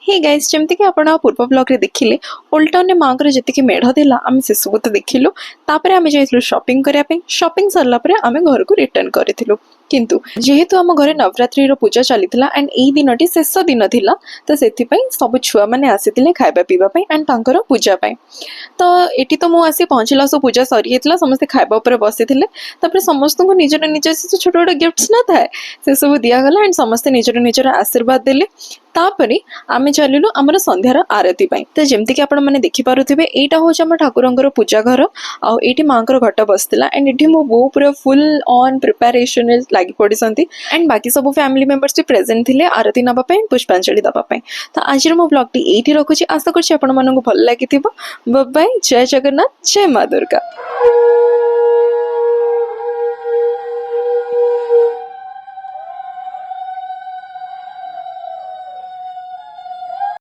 Hey guys जमती कि आपण पूर्व ब्लॉग रे देखिले ओल्ड टाउन माँ जी मेढ़ थिला आम से सब तो देखिलु तापर आम जाइलु शॉपिंग करने शॉपिंग सरला परे आम घर को रिटर्न करिथिलु किंतु जेहेतु आम घरे नवरात्रि पूजा चली एंड यही दिन टी शेष दिन थिला तो से सब छुआ मैंने आसी खाଇବା पीवा एंड तांकर पूजा पाई तो एटी तो मुझे आसी पहुँचला सब पूजा सरी जाता समस्ते खाଇବା ଉପରେ ବସିଥିଲେ ତାପରେ ସମସ୍ତଙ୍କୁ ନିଜର ନିଜ ସେ ଛୋଟ ଛୋଟ गिफ्ट्स ना थाए से सब दिगला एंड समस्ते निजर निजर आशीर्वाद देले तापरे आमे चलिलु आमर संध्यार आरती पाई तो जमती कि आपण मैंने देखिपे यहाँ हूँ आम ठाकुर पूजा घर आईटी माँ घट बसला एंड ये मो बो पूरा फुल ऑन प्रिपेरेशन लगी पड़ी एंड बाकी सब फैमिली मेंबर्स भी प्रेजेंट थे आरती नापी पुष्पांजलि दवापाई तो आज मो ब्लॉग टी ये रखुची आशा करुँच भल लगी बाय जय जगन्नाथ जय माँ दुर्गा।